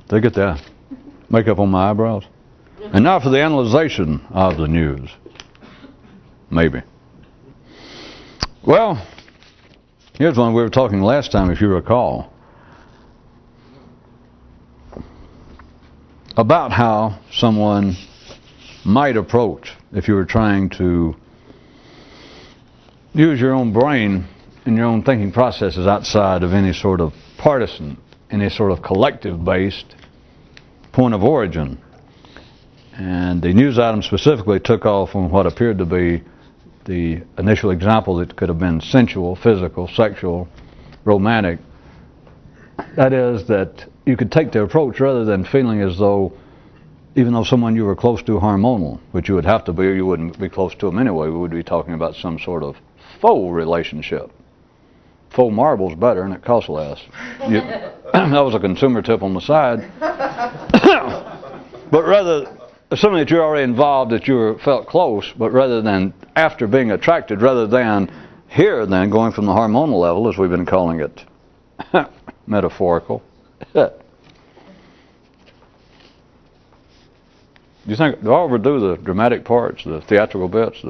Did I get that makeup on my eyebrows? And now for the analyzation of the news. Maybe. Well, here's one we were talking last time, if you recall, about how someone might approach if you were trying to use your own brain and your own thinking processes outside of any sort of partisan, any sort of collective-based point of origin. And the news item specifically took off on what appeared to be the initial example that could have been sensual, physical, sexual, romantic. That is, that you could take the approach rather than feeling as though, even though someone you were close to hormonal, which you would have to be or you wouldn't be close to them anyway, we would be talking about some sort of faux relationship. Faux marble's better and it costs less. That was a consumer tip on the side. But rather, assuming that you're already involved, that you felt close, but rather than after being attracted, rather than here then going from the hormonal level, as we've been calling it, metaphorical. Do you think, do I overdo the dramatic parts, the theatrical bits?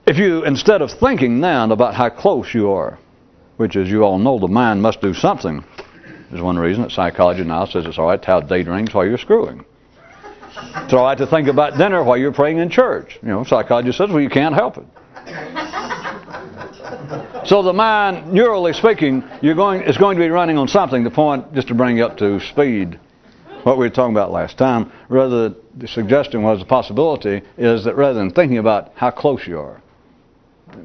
If you, instead of thinking then about how close you are, which as you all know, the mind must do something, is one reason that psychology now says it's all right to have daydreams while you're screwing. It's all right to think about dinner while you're praying in church. You know, psychology says, well, you can't help it. So the mind, neurally speaking, is going to be running on something. The point, just to bring you up to speed, what we were talking about last time, rather the suggestion was, the possibility is that rather than thinking about how close you are,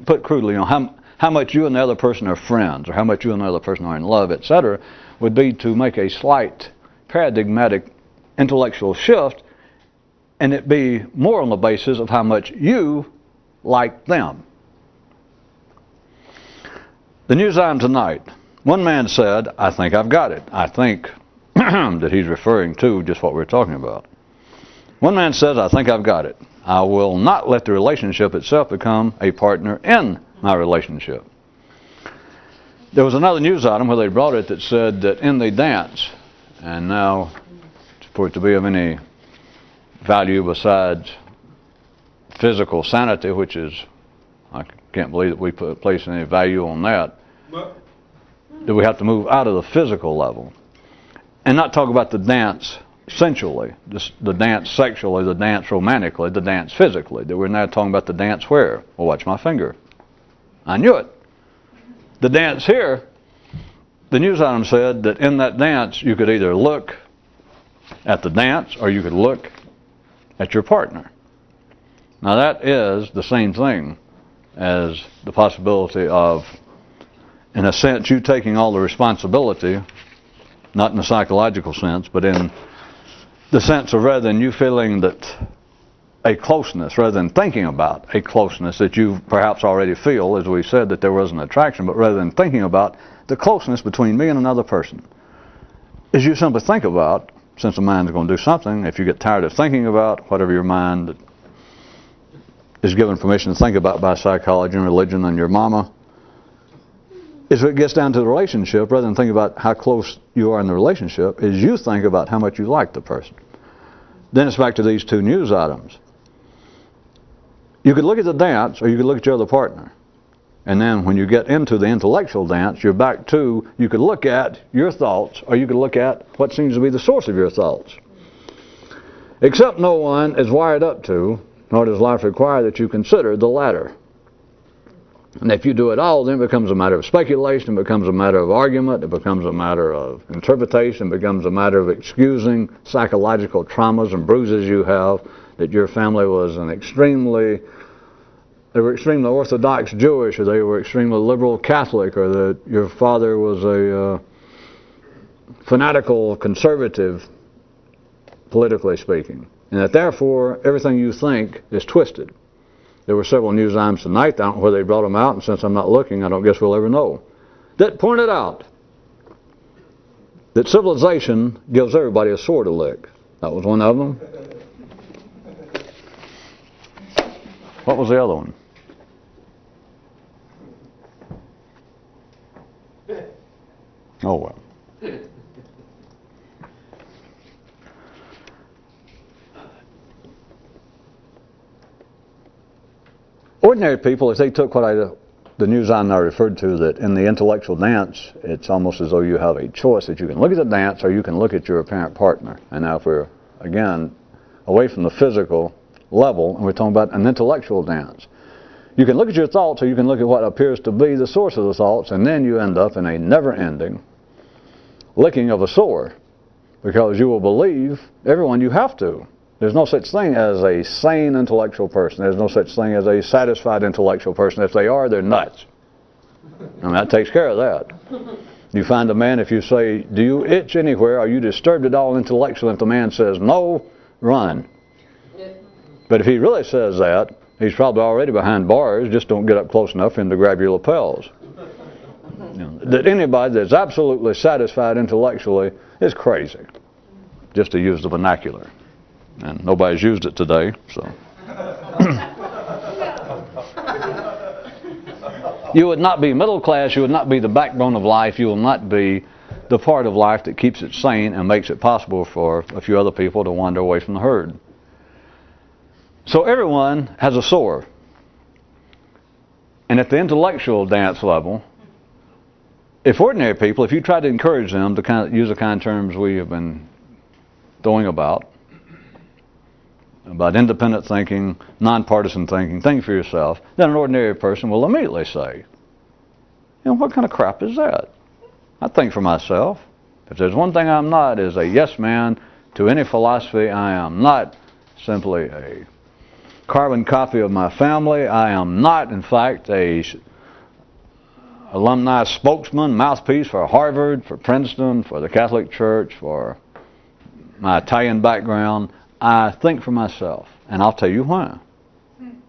put crudely, you know, how much you and the other person are friends, or how much you and the other person are in love, etc., would be to make a slight paradigmatic intellectual shift, and it be more on the basis of how much you like them. The news item tonight. One man said, I think I've got it. I think that he's referring to just what we're talking about. One man says, I think I've got it. I will not let the relationship itself become a partner in my relationship. There was another news item where they brought it that said that in the dance, and now for it to be of any value besides physical sanity, which is, I can't believe that we place any value on that, that we have to move out of the physical level and not talk about the dance sensually, the dance sexually, the dance romantically, the dance physically. That we're now talking about the dance where? Well, watch my finger. I knew it. The dance here, the news item said that in that dance you could either look at the dance or you could look at your partner. Now that is the same thing as the possibility of, in a sense, you taking all the responsibility, not in a psychological sense, but in the sense of rather than you feeling that a closeness, rather than thinking about a closeness that you perhaps already feel, as we said, that there was an attraction, but rather than thinking about the closeness between me and another person, is you simply think about, since the mind is going to do something, if you get tired of thinking about whatever your mind is given permission to think about by psychology and religion and your mama, is it gets down to the relationship, rather than thinking about how close you are in the relationship, is you think about how much you like the person. Then it's back to these two news items. You could look at the dance, or you could look at your other partner. And then when you get into the intellectual dance, you're back to, you could look at your thoughts, or you could look at what seems to be the source of your thoughts. Except no one is wired up to, nor does life require that you consider the latter. And if you do it all, then it becomes a matter of speculation, it becomes a matter of argument, it becomes a matter of interpretation, it becomes a matter of excusing psychological traumas and bruises you have, that your family was they were extremely Orthodox Jewish, or they were extremely liberal Catholic, or that your father was a fanatical conservative, politically speaking. And that therefore, everything you think is twisted. There were several news items tonight, I don't know where they brought them out, and since I'm not looking, I don't guess we'll ever know, that pointed out that civilization gives everybody a sword to lick. That was one of them. What was the other one? Oh, well. Ordinary people, if they took the news item I referred to, that in the intellectual dance, it's almost as though you have a choice that you can look at the dance or you can look at your apparent partner. And now if we're, again, away from the physical level, and we're talking about an intellectual dance, you can look at your thoughts or you can look at what appears to be the source of the thoughts, and then you end up in a never-ending licking of a sore, because you will believe everyone you have to. There's no such thing as a sane intellectual person. There's no such thing as a satisfied intellectual person. If they are, they're nuts. And that takes care of that. You find a man, if you say, do you itch anywhere? Are you disturbed at all intellectually? If the man says no, run. But if he really says that, he's probably already behind bars. Just don't get up close enough for him to grab your lapels. That anybody that's absolutely satisfied intellectually is crazy, just to use the vernacular. And nobody's used it today, so. You would not be middle class, you would not be the backbone of life, you will not be the part of life that keeps it sane and makes it possible for a few other people to wander away from the herd. So everyone has a sore. And at the intellectual dance level, if ordinary people, if you try to encourage them to use the kind of terms we have been throwing about independent thinking, nonpartisan thinking, think for yourself, then an ordinary person will immediately say, what kind of crap is that? I think for myself. If there's one thing I'm not, is a yes man to any philosophy. I am not simply a carbon copy of my family. I am not, in fact, a alumni spokesman, mouthpiece for Harvard, for Princeton, for the Catholic Church, for my Italian background. I think for myself, and I'll tell you why.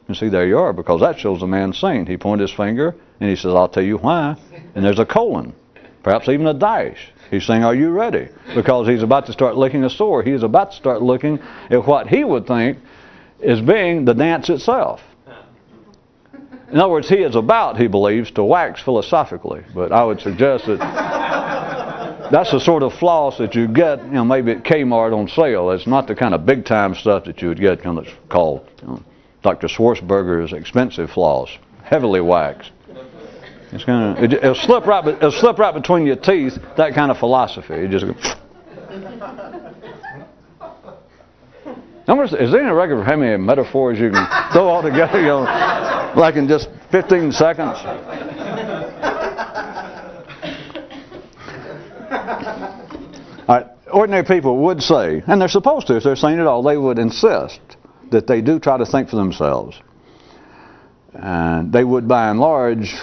You see, there you are, because that shows the man sane. He pointed his finger, and he says, I'll tell you why. And there's a colon, perhaps even a dash. He's saying, are you ready? Because he's about to start licking a sore. He is about to start looking at what he would think is being the dance itself. In other words, he is about, he believes, to wax philosophically. But I would suggest that that's the sort of floss that you get, maybe at Kmart on sale. It's not the kind of big-time stuff that you would get, that's called Dr. Schwarzberger's expensive floss, heavily waxed. It's it'll slip right between your teeth. That kind of philosophy. It just. Is there any record for how many metaphors you can throw all together, like in just 15 seconds? All right, ordinary people would say, and they're supposed to, if they're saying it all, they would insist that they do try to think for themselves. And they would, by and large,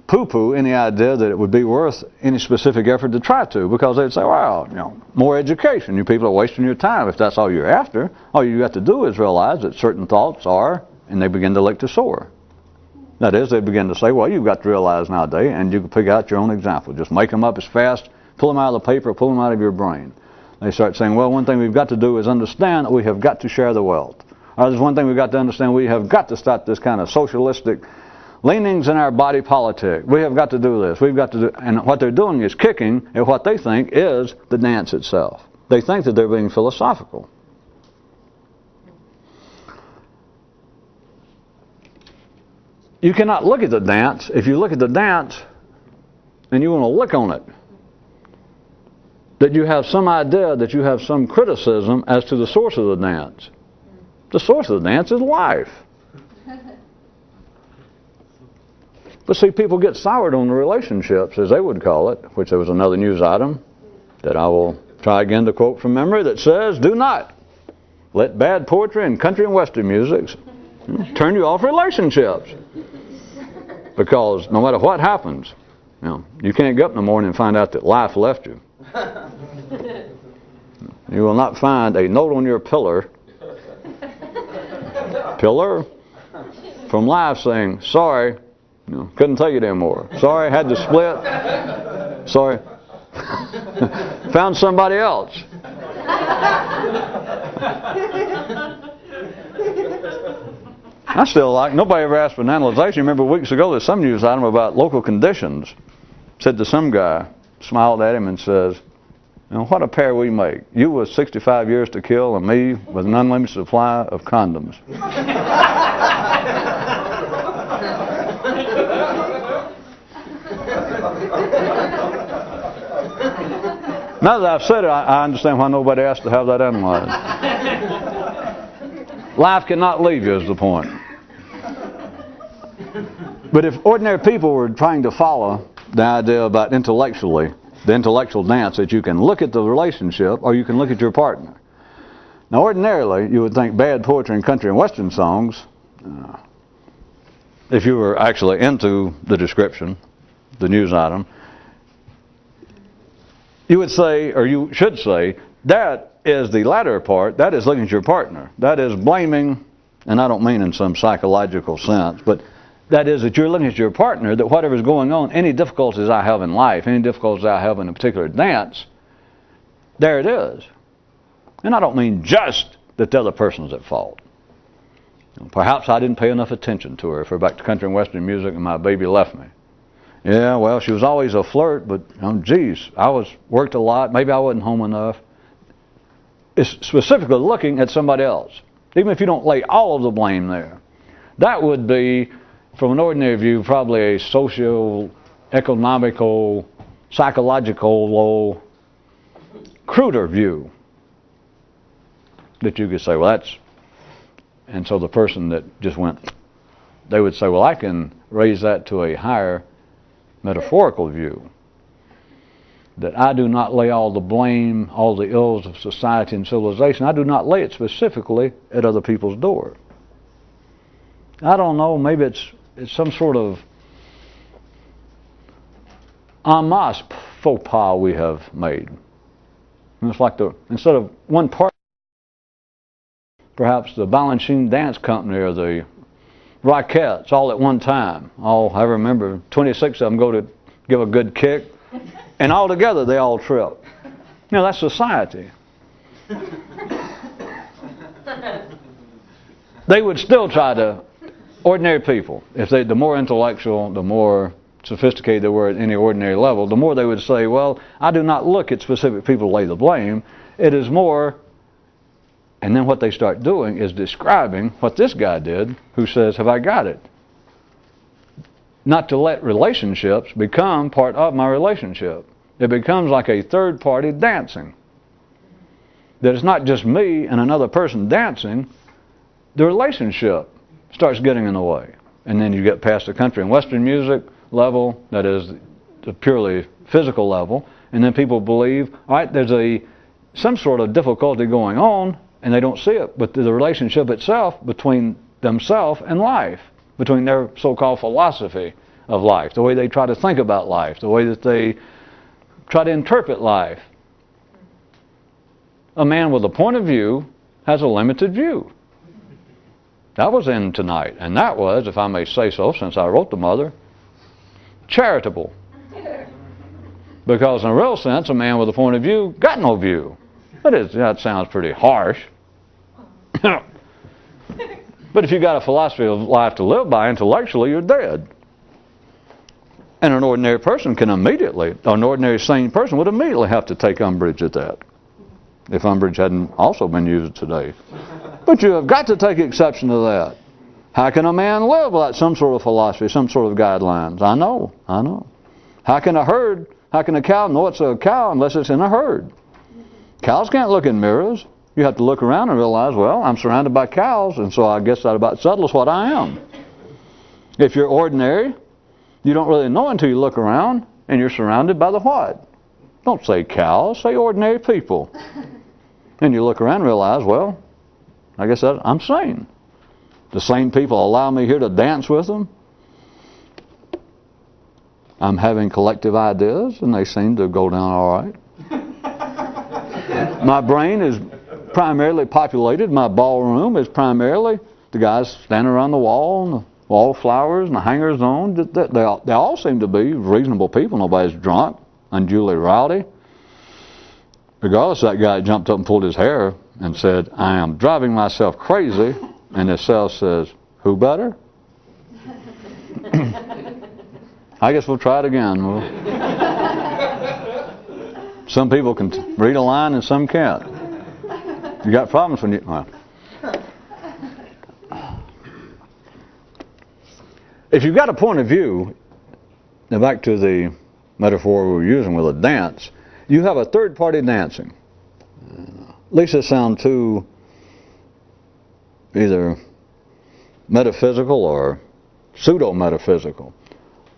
poo-poo any idea that it would be worth any specific effort to try to, because they'd say, well, more education. You people are wasting your time. If that's all you're after, all you have to do is realize that certain thoughts are, and they begin to lick the sore. That is, they begin to say, well, you've got to realize nowadays, and you can pick out your own example. Just make them up as fast, pull them out of the paper, pull them out of your brain. They start saying, well, one thing we've got to do is understand that we have got to share the wealth. Or there's one thing we've got to understand, we have got to stop this kind of socialistic leanings in our body politic. We have got to do this. We've got to do, and what they're doing is kicking at what they think is the dance itself. They think that they're being philosophical. You cannot look at the dance. If you look at the dance and you want to lick on it, that you have some idea, that you have some criticism as to the source of the dance. The source of the dance is life. But see, people get soured on the relationships, as they would call it, which there was another news item that I will try again to quote from memory that says, do not let bad poetry and country and western music turn you off relationships. Because no matter what happens, you can't get up in the morning and find out that life left you. You will not find a note on your pillar from life saying, sorry, couldn't take it anymore. Sorry, had to split. Sorry. Found somebody else. I still like, nobody ever asked for an analyzation. Remember weeks ago there's some news item about local conditions. Said to some guy, smiled at him and says, what a pair we make. You with 65 years to kill and me with an unlimited supply of condoms. Now that I've said it, I understand why nobody asked to have that analyzed. Life cannot leave you is the point. But if ordinary people were trying to follow the idea about the intellectual dance, that you can look at the relationship or you can look at your partner. Now ordinarily, you would think bad poetry and country and western songs, if you were actually into the description, the news item, you would say, or you should say, that is the latter part, that is looking at your partner. That is blaming, and I don't mean in some psychological sense, but that is that you're looking at your partner, that whatever's going on, any difficulties I have in life, any difficulties I have in a particular dance, there it is. And I don't mean just that the other person's at fault. Perhaps I didn't pay enough attention to her if we're back to country and western music and my baby left me. Yeah, well, she was always a flirt, but geez, worked a lot, maybe I wasn't home enough. It's specifically looking at somebody else, even if you don't lay all of the blame there. That would be, from an ordinary view, probably a socio-economical, psychological, cruder view that you could say, well, that's, and so the person that just went, they would say, well, I can raise that to a higher metaphorical view, that I do not lay all the blame, all the ills of society and civilization, I do not lay it specifically at other people's door. I don't know, maybe it's some sort of en masse faux pas we have made. And it's like instead of one part, perhaps the Balanchine Dance Company or the Rockettes all at one time. I remember 26 of them go to give a good kick, and all together they all trip. That's society. They would still try to, ordinary people, the more intellectual, the more sophisticated they were at any ordinary level, the more they would say, well, I do not look at specific people to lay the blame. It is more, and then what they start doing is describing what this guy did, who says, have I got it? Not to let relationships become part of my relationship. It becomes like a third party dancing. That it's not just me and another person dancing, the relationship starts getting in the way. And then you get past the country and western music level, that is the purely physical level, and then people believe, all right, there's some sort of difficulty going on, and they don't see it, but the relationship itself between themselves and life, between their so-called philosophy of life, the way they try to think about life, the way that they try to interpret life. A man with a point of view has a limited view. That was in tonight, and that was, if I may say so, since I wrote the mother, charitable. Because in a real sense, a man with a point of view got no view. That sounds pretty harsh. But if you got a philosophy of life to live by intellectually, you're dead. And an ordinary person can immediately, or an ordinary sane person would immediately have to take umbrage at that, if umbrage hadn't also been used today. But you have got to take exception to that. How can a man live without some sort of philosophy, some sort of guidelines? I know. How can a cow know it's a cow unless it's in a herd? Cows can't look in mirrors. You have to look around and realize, well, I'm surrounded by cows, and so I guess that about settles what I am. If you're ordinary, you don't really know until you look around, and you're surrounded by the what? Don't say cows, say ordinary people. And you look around and realize, well, I guess I'm sane. The sane people allow me here to dance with them. I'm having collective ideas, and they seem to go down all right. My brain is primarily populated. My ballroom is primarily the guys standing around the wall, and the wallflowers, and the hangers on. They all seem to be reasonable people. Nobody's drunk, unduly rowdy. Regardless, that guy jumped up and pulled his hair and said, I am driving myself crazy. And the cell says, who better? I guess we'll try it again. Some people can read a line and some can't. You got problems when you... Well. If you've got a point of view, now back to the metaphor we were using with a dance, You have a third party dancing. At least it sounds too either metaphysical or pseudo-metaphysical.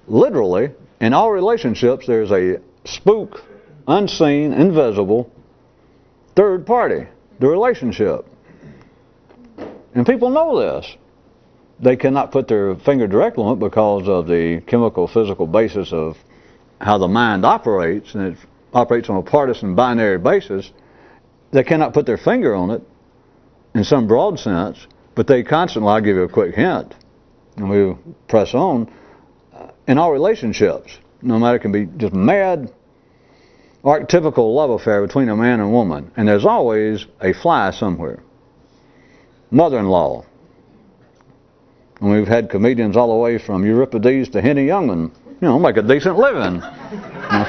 Literally, in all relationships, there's a spook, unseen, invisible, third party, the relationship. And people know this. They cannot put their finger directly on it because of the chemical, physical basis of how the mind operates, and it operates on a partisan binary basis. They cannot put their finger on it in some broad sense, but they constantly, I'll give you a quick hint, and we'll press on, in all relationships, no matter, it can be just mad, archetypical love affair between a man and woman, and there's always a fly somewhere. Mother-in-law. And we've had comedians all the way from Euripides to Henny Youngman, make a decent living.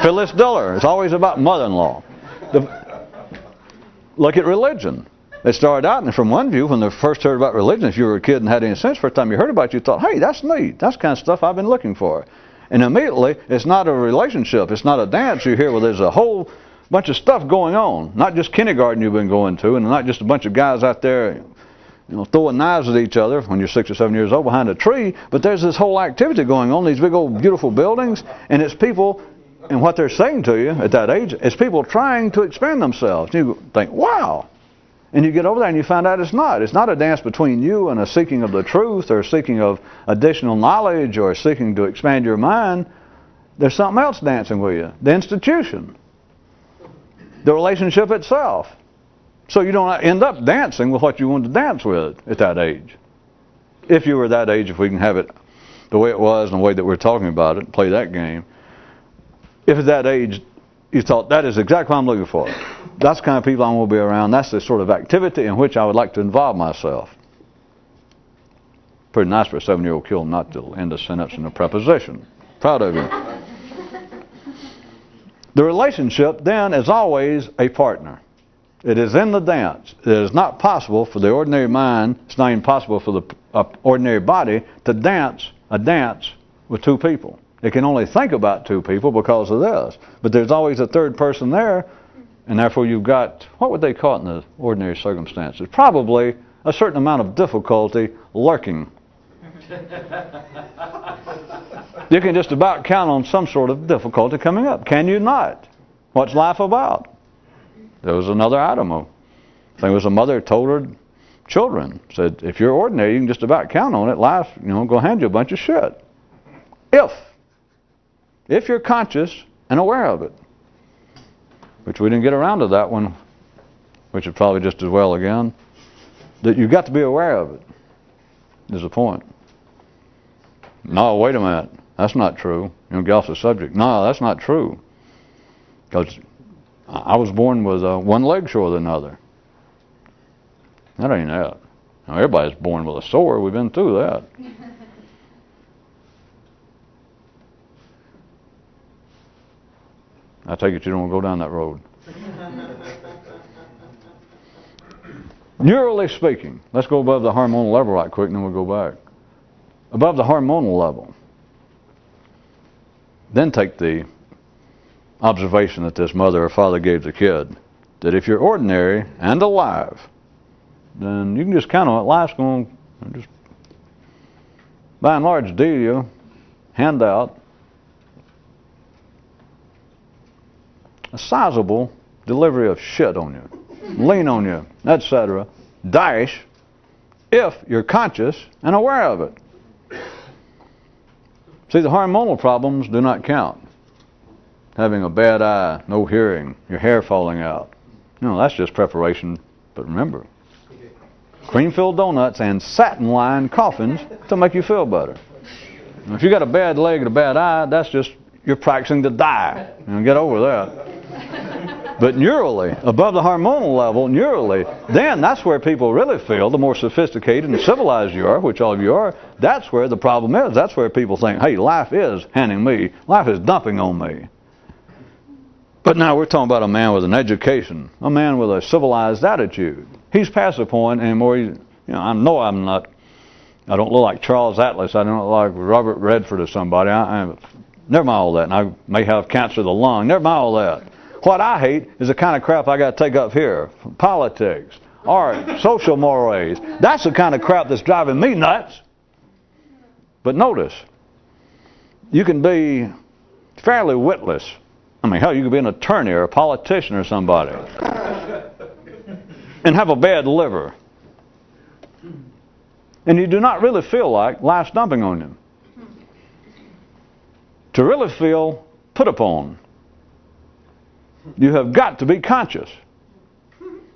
Phyllis Diller. It's always about mother-in-law. Look at religion. It started out, and from one view, when they first heard about religion, if you were a kid and had any sense, first time you heard about it, you thought, hey, that's neat. That's the kind of stuff I've been looking for. And immediately, it's not a relationship. It's not a dance you hear where there's a whole bunch of stuff going on. Not just kindergarten you've been going to, and not just a bunch of guys out there throwing knives at each other when you're 6 or 7 years old behind a tree, but there's this whole activity going on, these big old beautiful buildings, and it's people, and what they're saying to you at that age, is people trying to expand themselves. You think, wow! And you get over there and you find out it's not. It's not a dance between you and a seeking of the truth or seeking of additional knowledge or seeking to expand your mind. There's something else dancing with you. The institution. The relationship itself. So you don't end up dancing with what you want to dance with at that age. If you were that age, if we can have it the way it was and the way that we're talking about it, play that game. If at that age you thought, that is exactly what I'm looking for. That's the kind of people I want to be around. That's the sort of activity in which I would like to involve myself. Pretty nice for a 7-year-old kid not to end a sentence in a preposition. Proud of you. The relationship then is always a partner. It is in the dance. It is not possible for the ordinary mind, it's not even possible for the ordinary body to dance a dance with two people. It can only think about two people because of this. But there's always a third person there, and therefore you've got, what would they call it in the ordinary circumstances? Probably a certain amount of difficulty lurking. You can just about count on some sort of difficulty coming up. Can you not? What's life about? There was another item. I think it was a mother told her children, said, if you're ordinary, you can just about count on it. Life, gonna hand you a bunch of shit. If you're conscious and aware of it. Which we didn't get around to that one, which is probably just as well again. That you've got to be aware of it, is the point. No, wait a minute. That's not true. Get off the subject. No, that's not true. Because I was born with one leg shorter than another. That ain't that. Now, everybody's born with a sore. We've been through that. I take it you don't want to go down that road. Neurally speaking, let's go above the hormonal level right quick and then we'll go back. Above the hormonal level. Then take the observation that this mother or father gave the kid, that if you're ordinary and alive, then you can just count on it. Life's going to just, by and large, deal you, hand out a sizable delivery of shit on you, lean on you, etc. Dash, if you're conscious and aware of it. See, the hormonal problems do not count. Having a bad eye, no hearing, your hair falling out. That's just preparation. But remember, cream-filled donuts and satin-lined coffins to make you feel better. And if you got a bad leg and a bad eye, that's just, you're practicing to die. Get over that. But neurally, above the hormonal level, neurally, then that's where people really feel, the more sophisticated and civilized you are, which all of you are, that's where the problem is. That's where people think, hey, life is life is dumping on me. But now we're talking about a man with an education, a man with a civilized attitude. He's past the point anymore. I know I don't look like Charles Atlas. I don't look like Robert Redford or somebody. Never mind all that. And I may have cancer of the lung. Never mind all that. What I hate is the kind of crap I got to take up here. Politics, art, social mores. That's the kind of crap that's driving me nuts. But notice, you can be fairly witless. I mean, hell, you could be an attorney or a politician or somebody and have a bad liver. And you do not really feel like life's dumping on you. To really feel put upon, you have got to be conscious.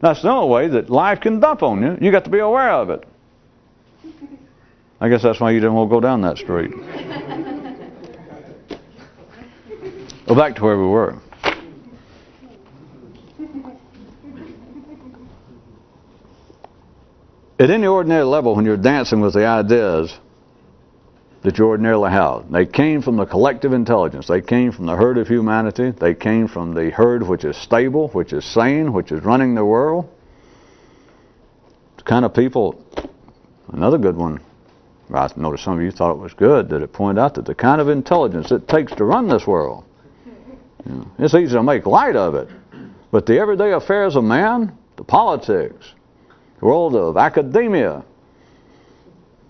That's the only way that life can dump on you. You got to be aware of it. I guess that's why you didn't want to go down that street. Go back to where we were. At any ordinary level, when you're dancing with the ideas that you ordinarily have, they came from the collective intelligence. They came from the herd of humanity. They came from the herd which is stable, which is sane, which is running the world. The kind of people, another good one, I noticed some of you thought it was good, that it pointed out that the kind of intelligence it takes to run this world, it's easy to make light of it, but the everyday affairs of man, the politics, the world of academia,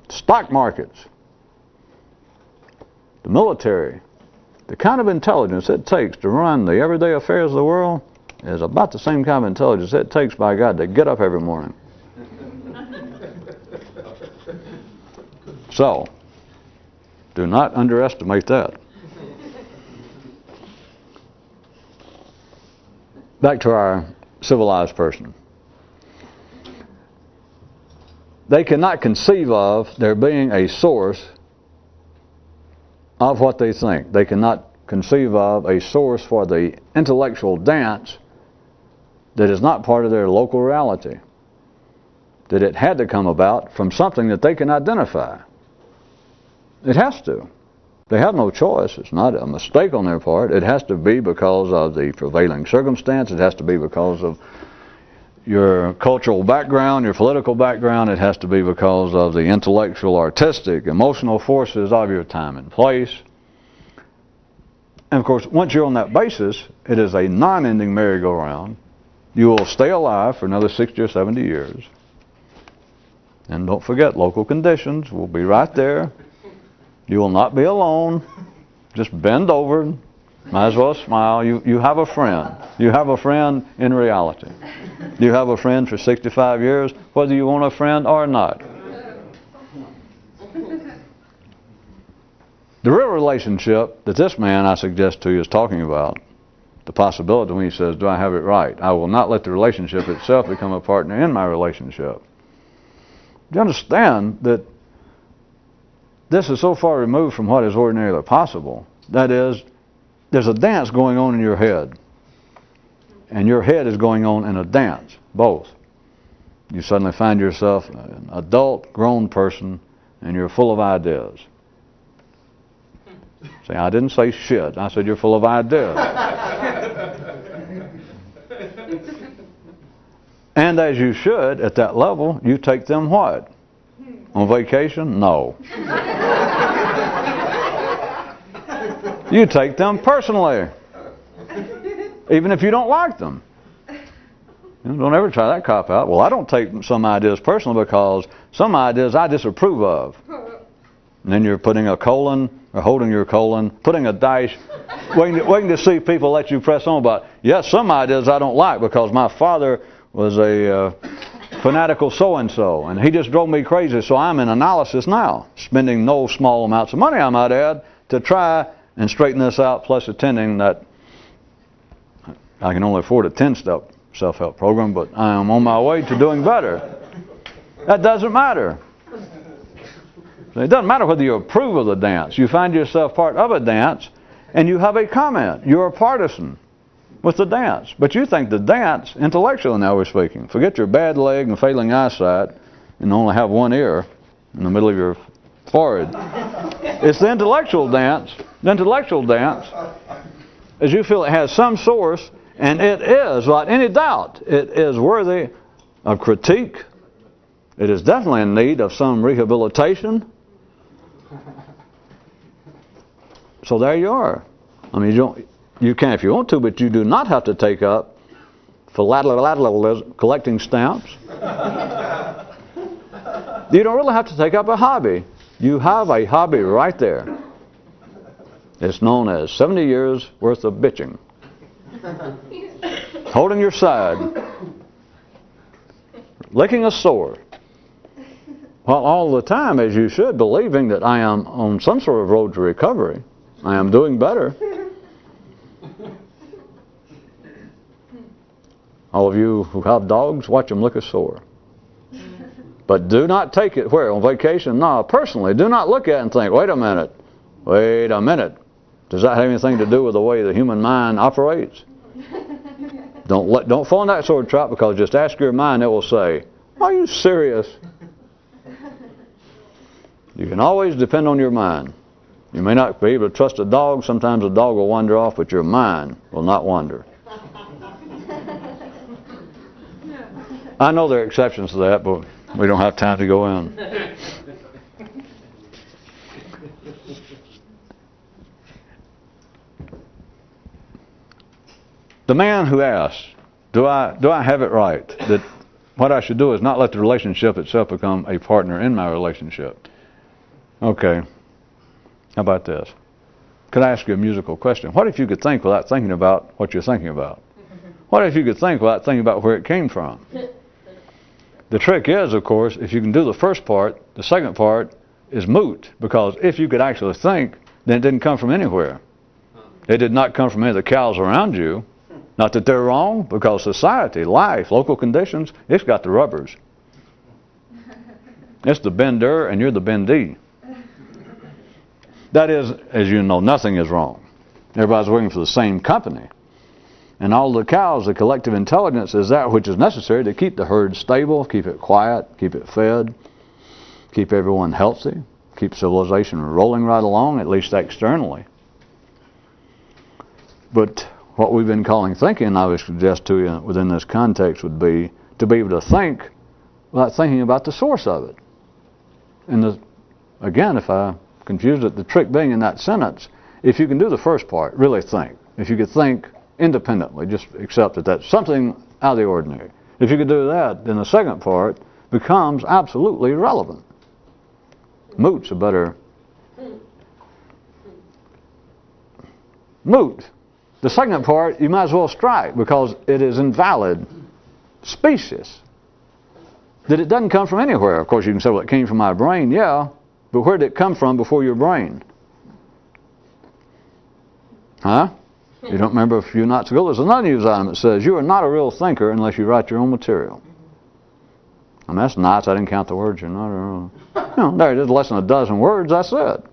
stock markets, the military, the kind of intelligence it takes to run the everyday affairs of the world is about the same kind of intelligence it takes, by God, to get up every morning. So, do not underestimate that. Back to our civilized person. They cannot conceive of there being a source of what they think. They cannot conceive of a source for the intellectual dance that is not part of their local reality. That it had to come about from something that they can identify. It has to. They have no choice. It's not a mistake on their part. It has to be because of the prevailing circumstance. It has to be because of your cultural background, your political background. It has to be because of the intellectual, artistic, emotional forces of your time and place. And of course, once you're on that basis, it is a non-ending merry-go-round. You will stay alive for another 60 or 70 years. And don't forget, local conditions will be right there. You will not be alone. Just bend over. Might as well smile. You have a friend. You have a friend in reality. You have a friend for 65 years, whether you want a friend or not. The real relationship that this man, I suggest to you, is talking about, the possibility when he says, do I have it right? I will not let the relationship itself become a partner in my relationship. Do you understand that this is so far removed from what is ordinarily possible? That is, there's a dance going on in your head. And your head is going on in a dance, both. You suddenly find yourself an adult, grown person, and you're full of ideas. See, I didn't say shit. I said you're full of ideas. And as you should, at that level, you take them what? On vacation? No. You take them personally. Even if you don't like them. Don't ever try that cop out. Well, I don't take some ideas personally because some ideas I disapprove of. And then you're putting a colon, or holding your colon, putting a dash, waiting to see people let you press on about, yes, some ideas I don't like because my father was a fanatical so-and-so, and he just drove me crazy, so I'm in analysis now, spending no small amounts of money, I might add, to try and straighten this out, plus attending that. I can only afford a 10-step self-help program, but I am on my way to doing better. That doesn't matter. It doesn't matter whether you approve of the dance. You find yourself part of a dance, and you have a comment. You're a partisan with the dance. But you think the dance, intellectually now we're speaking, forget your bad leg and failing eyesight, and only have one ear in the middle of your forehead. It's the intellectual dance. The intellectual dance, as you feel it has some source, and it is, without any doubt, it is worthy of critique. It is definitely in need of some rehabilitation. So there you are. I mean, You can if you want to, but you do not have to take up philatelitism, collecting stamps. You don't really have to take up a hobby. You have a hobby right there. It's known as 70 years worth of bitching. Holding your side. Licking a sore. Well, all the time, as you should, believing that I am on some sort of road to recovery. I am doing better. All of you who have dogs, watch them lick a sore. But do not take it where? On vacation? No, personally, do not look at it and think, wait a minute. Does that have anything to do with the way the human mind operates? Don't fall in that sort of trap, because just ask your mind, it will say, are you serious? You can always depend on your mind. You may not be able to trust a dog. Sometimes a dog will wander off, but your mind will not wander. I know there are exceptions to that, but we don't have time to go in. The man who asked, do I have it right that what I should do is not let the relationship itself become a partner in my relationship? Okay. How about this? Could I ask you a musical question? What if you could think without thinking about what you're thinking about? What if you could think without thinking about where it came from? The trick is, of course, if you can do the first part, the second part is moot. Because if you could actually think, then it didn't come from anywhere. It did not come from any of the cows around you. Not that they're wrong, because society, life, local conditions, it's got the rubbers. It's the bender and you're the bendee. That is, as you know, nothing is wrong. Everybody's working for the same company. And all the cows, the collective intelligence, is that which is necessary to keep the herd stable, keep it quiet, keep it fed, keep everyone healthy, keep civilization rolling right along, at least externally. But what we've been calling thinking, I would suggest to you within this context, would be to be able to think without thinking about the source of it. And again, if I confused it, the trick being in that sentence, if you can do the first part, really think. If you could think independently, just accept that that's something out of the ordinary. If you could do that, then the second part becomes absolutely irrelevant. Moot's a better... Moot. The second part, you might as well strike, because it is invalid, specious. That it doesn't come from anywhere. Of course, you can say, well, it came from my brain. Yeah, but where did it come from before your brain? Huh? You don't remember a few nights ago? There's another news item that says, you are not a real thinker unless you write your own material. I mean, that's nice. I didn't count the words. You're not a real... there it is, less than a dozen words. That's it.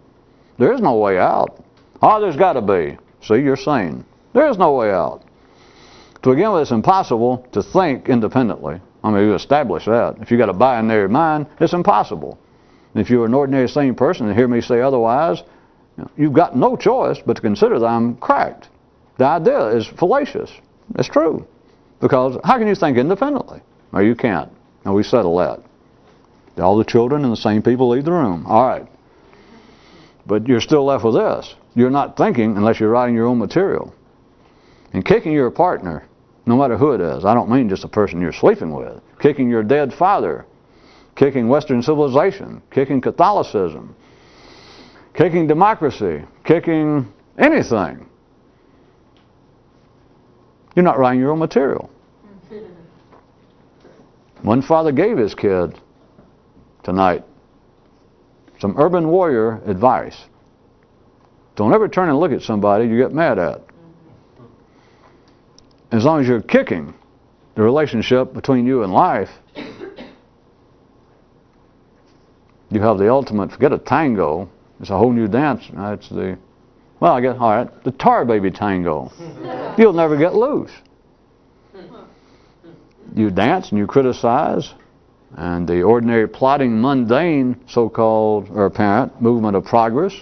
There is no way out. Oh, there's got to be. See, you're sane. There is no way out. To begin with, it's impossible to think independently. I mean, you establish that. If you've got a binary mind, it's impossible. And if you're an ordinary sane person and hear me say otherwise, you've got no choice but to consider that I'm cracked. The idea is fallacious. It's true. Because how can you think independently? No, you can't. And we settle that. All the children and the same people leave the room. All right. But you're still left with this. You're not thinking unless you're writing your own material. And kicking your partner, no matter who it is, I don't mean just the person you're sleeping with, kicking your dead father, kicking Western civilization, kicking Catholicism, kicking democracy, kicking anything. You're not writing your own material. One father gave his kid tonight some urban warrior advice. Don't ever turn and look at somebody you get mad at. As long as you're kicking the relationship between you and life, you have the ultimate, forget a tango, it's a whole new dance. It's the, well, I guess, all right, the tar baby tango. You'll never get loose. You dance and you criticize, and the ordinary plodding, mundane, so-called, or apparent, movement of progress,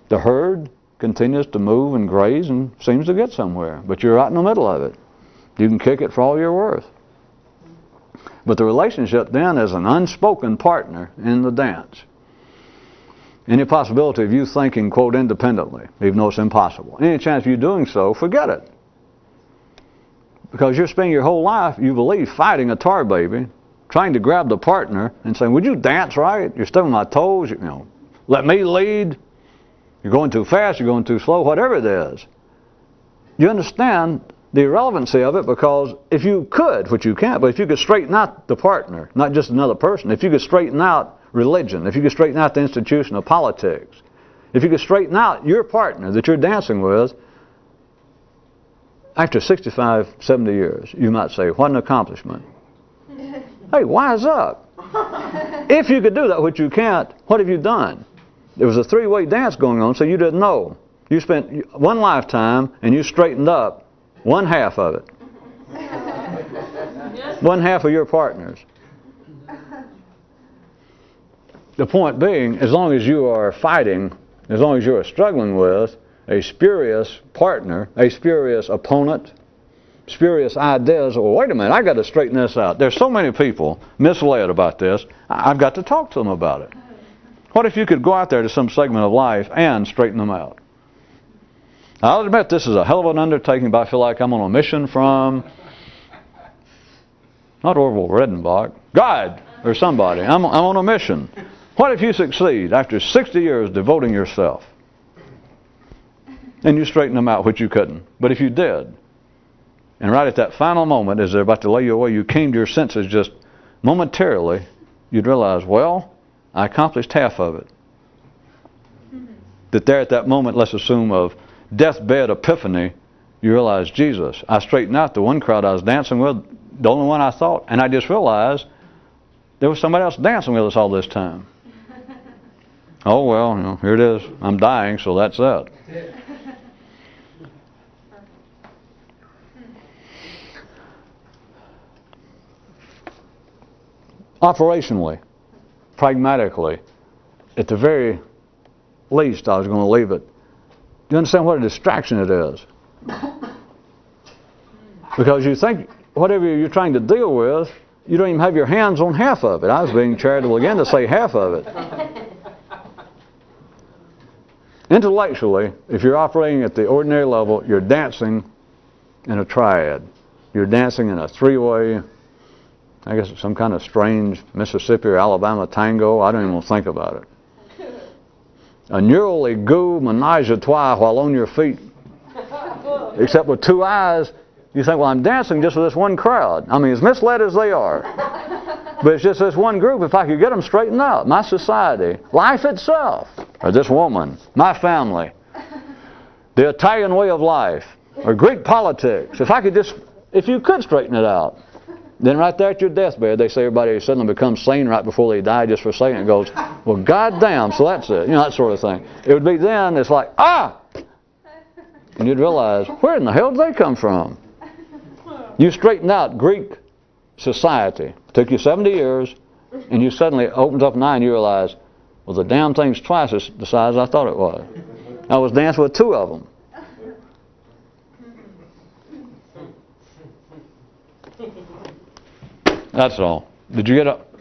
the herd continues to move and graze and seems to get somewhere. But you're right in the middle of it. You can kick it for all you're worth. But the relationship then is an unspoken partner in the dance. Any possibility of you thinking, quote, independently, even though it's impossible. Any chance of you doing so, forget it. Because you're spending your whole life, you believe, fighting a tar baby, trying to grab the partner and saying, would you dance right? You're stepping on my toes, you know, let me lead. You're going too fast, you're going too slow, whatever it is. You understand the irrelevancy of it, because if you could, which you can't, but if you could straighten out the partner, not just another person, if you could straighten out religion, if you could straighten out the institution of politics, if you could straighten out your partner that you're dancing with, after 65, 70 years, you might say, what an accomplishment. Hey, wise up. If you could do that, which you can't, what have you done? There was a three-way dance going on, so you didn't know. You spent one lifetime and you straightened up one half of it. One half of your partners. The point being, as long as you are fighting, as long as you are struggling with a spurious partner, a spurious opponent, spurious ideas, well, wait a minute, I've got to straighten this out. There's so many people misled about this, I've got to talk to them about it. What if you could go out there to some segment of life and straighten them out? I'll admit this is a hell of an undertaking, but I feel like I'm on a mission from, not Orville Redenbach, God or somebody. I'm on a mission. What if you succeed after 60 years devoting yourself and you straighten them out, which you couldn't? But if you did, and right at that final moment as they're about to lay you away, you came to your senses just momentarily, you'd realize, well, I accomplished half of it. That there at that moment, let's assume, of deathbed epiphany, you realize, Jesus, I straightened out the one crowd I was dancing with, the only one I thought, and I just realized there was somebody else dancing with us all this time. Oh, well, you know, here it is. I'm dying, so that's that. Operationally, pragmatically, at the very least, I was going to leave it. Do you understand what a distraction it is? Because you think whatever you're trying to deal with, you don't even have your hands on half of it. I was being charitable again to say half of it. Intellectually, if you're operating at the ordinary level, you're dancing in a triad. You're dancing in a three-way, I guess some kind of strange Mississippi or Alabama tango. I don't even want to think about it. A neural ego menage a trois while on your feet, except with two eyes. You think, well, I'm dancing just with this one crowd. I mean, as misled as they are. But it's just this one group. If I could get them straightened out, my society, life itself, or this woman, my family, the Italian way of life, or Greek politics, if you could straighten it out, then right there at your deathbed, they say everybody suddenly becomes sane right before they die just for saying it. Goes, well, goddamn, so that's it. You know, that sort of thing. It would be then, it's like, ah! And you'd realize, where in the hell did they come from? You straightened out Greek society. Took you 70 years, and you suddenly opened up an eye and you realize, well, the damn thing's twice the size I thought it was. I was dancing with two of them. That's all. Did you get up?